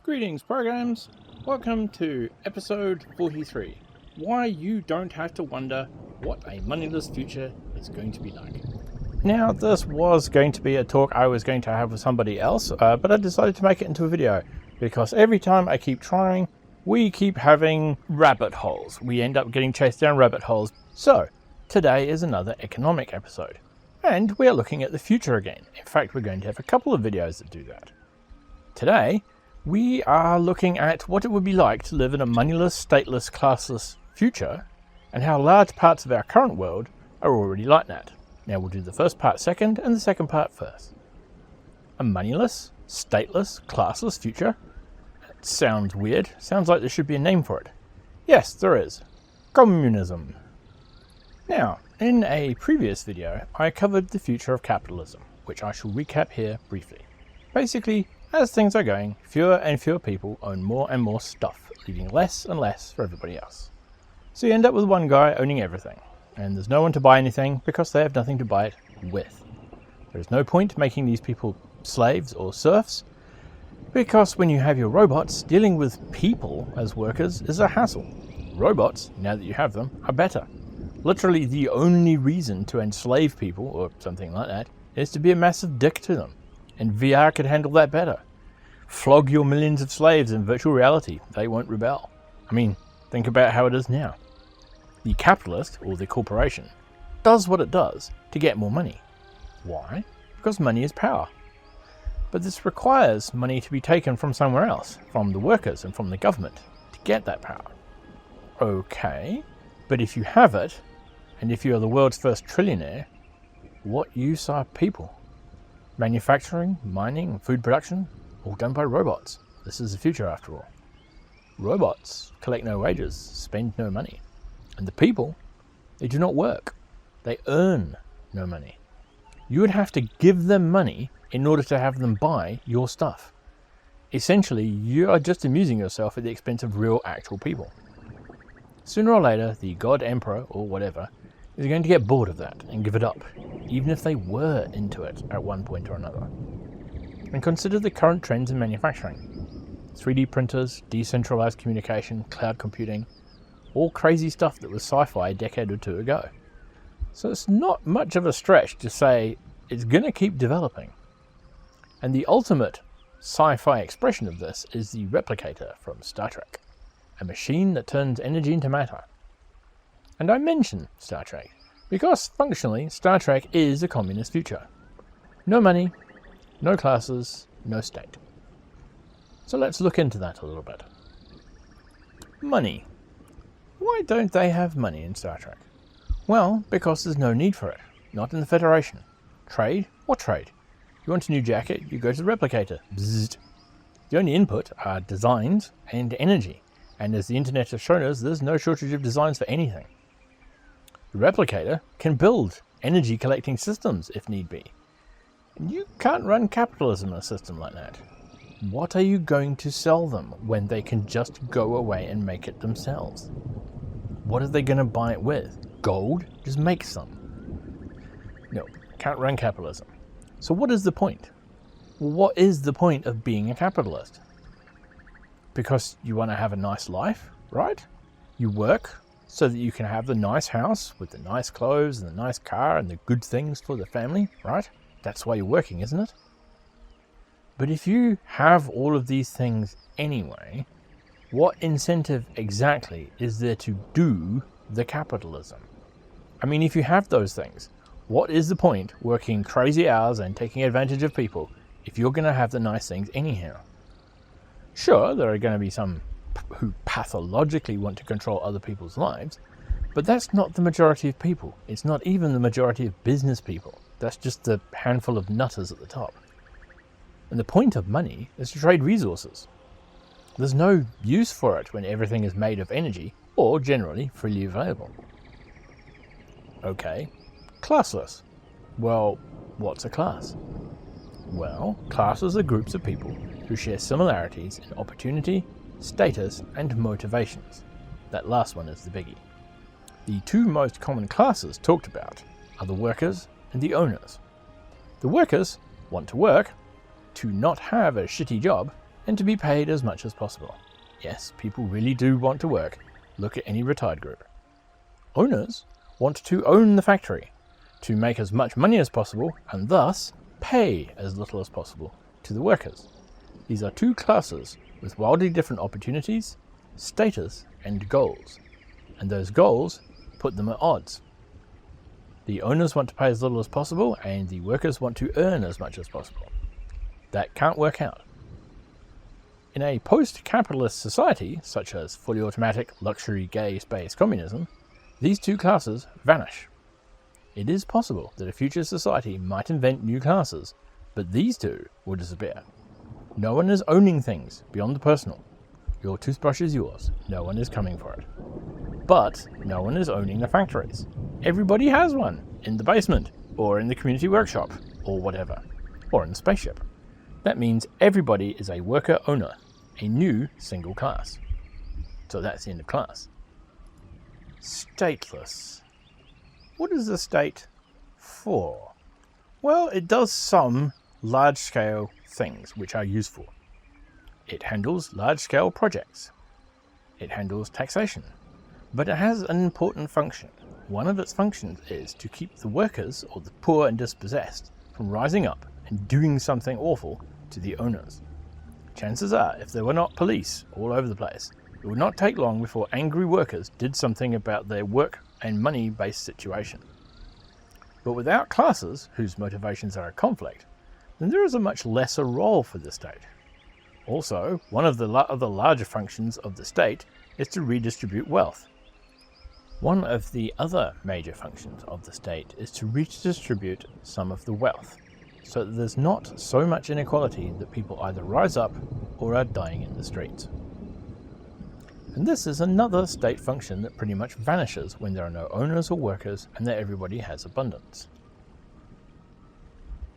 Greetings, programs. Welcome to episode 43. Why you don't have to wonder what a moneyless future is going to be like. Now, this was going to be a talk I was going to have with somebody else, but I decided to make it into a video because every time I keep trying, we keep having rabbit holes. We end up getting chased down rabbit holes. So, today is another economic episode. And we are looking at the future again. In fact, we're going to have a couple of videos that do that. Today, we are looking at what it would be like to live in a moneyless, stateless, classless future, and how large parts of our current world are already like that. Now we'll do the first part second, and the second part first. A moneyless, stateless, classless future? That sounds weird. Sounds like there should be a name for it. Yes, there is. Communism. Now, in a previous video, I covered the future of capitalism, which I shall recap here briefly. Basically, as things are going, fewer and fewer people own more and more stuff, leaving less and less for everybody else. So you end up with one guy owning everything, and there's no one to buy anything because they have nothing to buy it with. There is no point making these people slaves or serfs, because when you have your robots, dealing with people as workers is a hassle. Robots, now that you have them, are better. Literally the only reason to enslave people, or something like that, is to be a massive dick to them. And VR could handle that better. Flog your millions of slaves in virtual reality. They won't rebel. I mean, think about how it is now. The capitalist, or the corporation, does what it does to get more money. Why? Because money is power. But this requires money to be taken from somewhere else, from the workers and from the government, to get that power. Okay, but if you have it, and if you are the world's first trillionaire, what use are people? Manufacturing, mining, food production, all done by robots. This is the future after all. Robots collect no wages, spend no money. And the people, they do not work. They earn no money. You would have to give them money in order to have them buy your stuff. Essentially, you are just amusing yourself at the expense of real, actual people. Sooner or later, the God Emperor, or whatever, is going to get bored of that and give it up, even if they were into it at one point or another. And consider the current trends in manufacturing. 3D printers, decentralized communication, cloud computing, all crazy stuff that was sci-fi a decade or two ago. So it's not much of a stretch to say it's going to keep developing. And the ultimate sci-fi expression of this is the replicator from Star Trek, a machine that turns energy into matter. And I mention Star Trek because, functionally, Star Trek is a communist future. No money, no classes, no state. So let's look into that a little bit. Money. Why don't they have money in Star Trek? Well, because there's no need for it. Not in the Federation. Trade? What trade? You want a new jacket, you go to the replicator. Bzzzt. The only input are designs and energy. And as the internet has shown us, there's no shortage of designs for anything. The replicator can build energy collecting systems if need be. And you can't run capitalism in a system like that. What are you going to sell them when they can just go away and make it themselves? What are they going to buy it with? Gold? Just make some. No, can't run capitalism. So what is the point? Well, what is the point of being a capitalist? Because you want to have a nice life, right? You work so that you can have the nice house with the nice clothes and the nice car and the good things for the family, right? That's why you're working, isn't it? But if you have all of these things anyway, what incentive exactly is there to do the capitalism? I mean, if you have those things, what is the point working crazy hours and taking advantage of people if you're going to have the nice things anyhow? Sure, there are going to be some who pathologically want to control other people's lives, but that's not the majority of people. It's not even the majority of business people. That's just the handful of nutters at the top. And the point of money is to trade resources. There's no use for it when everything is made of energy, or generally freely available. Okay, classless. Well, what's a class? Well, classes are groups of people who share similarities in opportunity, status, and motivations. That last one is the biggie. The two most common classes talked about are the workers and the owners. The workers want to work, to not have a shitty job, and to be paid as much as possible. Yes, people really do want to work. Look at any retired group. Owners want to own the factory, to make as much money as possible, and thus pay as little as possible to the workers. These are two classes with wildly different opportunities, status, and goals. And those goals put them at odds. The owners want to pay as little as possible, and the workers want to earn as much as possible. That can't work out. In a post-capitalist society, such as fully automatic, luxury, gay space communism, these two classes vanish. It is possible that a future society might invent new classes, but these two will disappear. No one is owning things beyond the personal. Your toothbrush is yours. No one is coming for it. But no one is owning the factories. Everybody has one, in the basement, or in the community workshop, or whatever, or in the spaceship. That means everybody is a worker-owner, a new single class. So that's the end of class. Stateless. What is the state for? Well, it does some large-scale things which are useful. It handles large-scale projects. It handles taxation. But it has an important function. One of its functions is to keep the workers, or the poor and dispossessed, from rising up and doing something awful to the owners. Chances are, if there were not police all over the place, it would not take long before angry workers did something about their work and money-based situation. But without classes whose motivations are a conflict, then there is a much lesser role for the state. Also, one of the larger functions of the state is to redistribute wealth. One of the other major functions of the state is to redistribute some of the wealth, so that there's not so much inequality that people either rise up or are dying in the streets. And this is another state function that pretty much vanishes when there are no owners or workers and that everybody has abundance.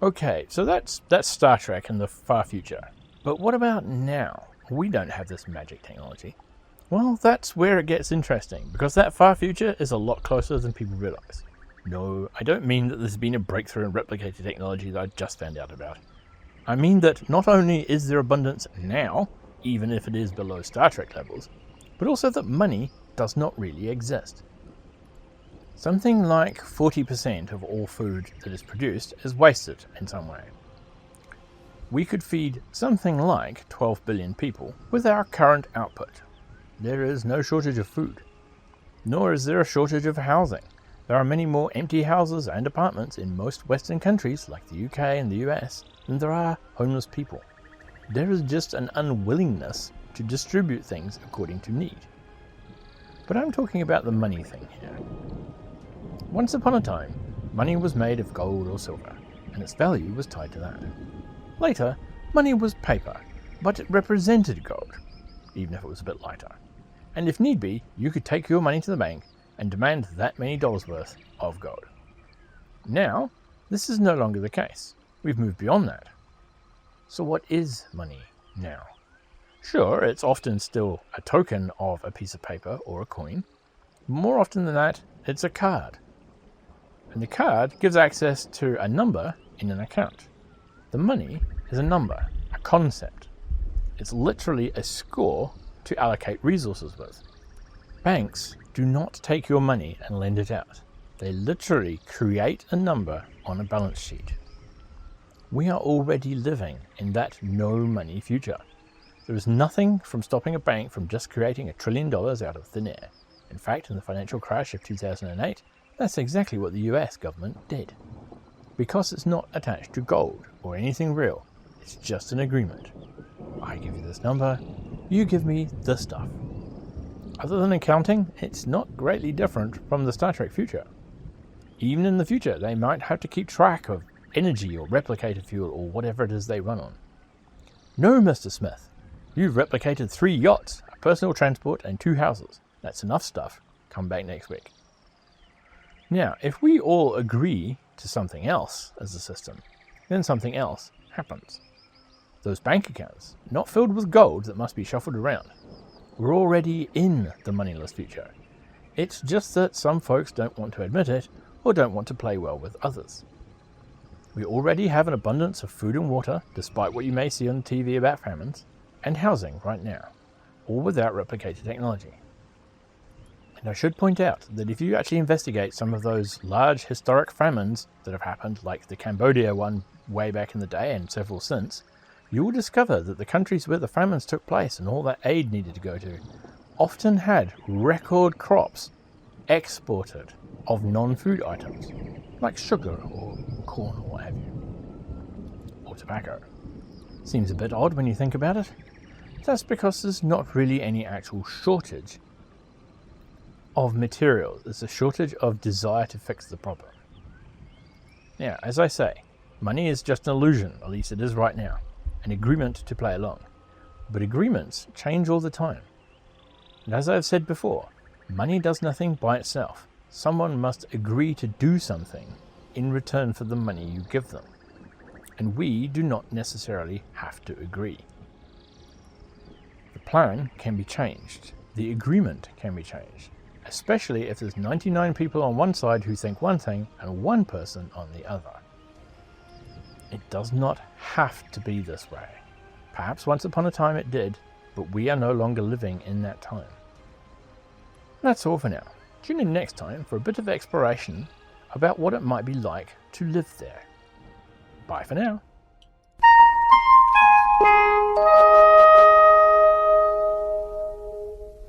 Okay, so that's Star Trek in the far future. But what about now? We don't have this magic technology. Well, that's where it gets interesting, because that far future is a lot closer than people realize. No, I don't mean that there's been a breakthrough in replicator technology that I just found out about. I mean that not only is there abundance now, even if it is below Star Trek levels, but also that money does not really exist. Something like 40% of all food that is produced is wasted in some way. We could feed something like 12 billion people with our current output. There is no shortage of food, nor is there a shortage of housing. There are many more empty houses and apartments in most Western countries like the UK and the US than there are homeless people. There is just an unwillingness to distribute things according to need. But I'm talking about the money thing here. Once upon a time, money was made of gold or silver, and its value was tied to that. Later, money was paper, but it represented gold, even if it was a bit lighter. And if need be, you could take your money to the bank and demand that many dollars worth of gold. Now, this is no longer the case. We've moved beyond that. So what is money now? Sure, it's often still a token of a piece of paper or a coin. More often than that, it's a card. And the card gives access to a number in an account. The money is a number, a concept. It's literally a score to allocate resources with. Banks do not take your money and lend it out. They literally create a number on a balance sheet. We are already living in that no-money future. There is nothing from stopping a bank from just creating $1 trillion out of thin air. In fact, in the financial crash of 2008, that's exactly what the US government did. Because it's not attached to gold or anything real, it's just an agreement. I give you this number, you give me this stuff. Other than accounting, it's not greatly different from the Star Trek future. Even in the future, they might have to keep track of energy or replicated fuel or whatever it is they run on. No, Mr. Smith, you've replicated 3 yachts, a personal transport, and 2 houses. That's enough stuff. Come back next week. Now, if we all agree to something else as a system, then something else happens. those bank accounts, not filled with gold that must be shuffled around. We're already in the moneyless future. It's just that some folks don't want to admit it or don't want to play well with others. We already have an abundance of food and water, despite what you may see on TV about famines, and housing right now, all without replicated technology. And I should point out that if you actually investigate some of those large historic famines that have happened, like the Cambodia one way back in the day and several since, you will discover that the countries where the famines took place and all that aid needed to go to often had record crops exported of non-food items, like sugar or corn or what have you, or tobacco. Seems a bit odd when you think about it. That's because there's not really any actual shortage of materials. There's a shortage of desire to fix the problem. Now, as I say, money is just an illusion, at least it is right now, an agreement to play along. But agreements change all the time. And as I've said before, money does nothing by itself. Someone must agree to do something in return for the money you give them. And we do not necessarily have to agree. The plan can be changed. The agreement can be changed. Especially if there's 99 people on one side who think one thing and one person on the other. It does not have to be this way. Perhaps once upon a time it did, but we are no longer living in that time. That's all for now. Tune in next time for a bit of exploration about what it might be like to live there. Bye for now.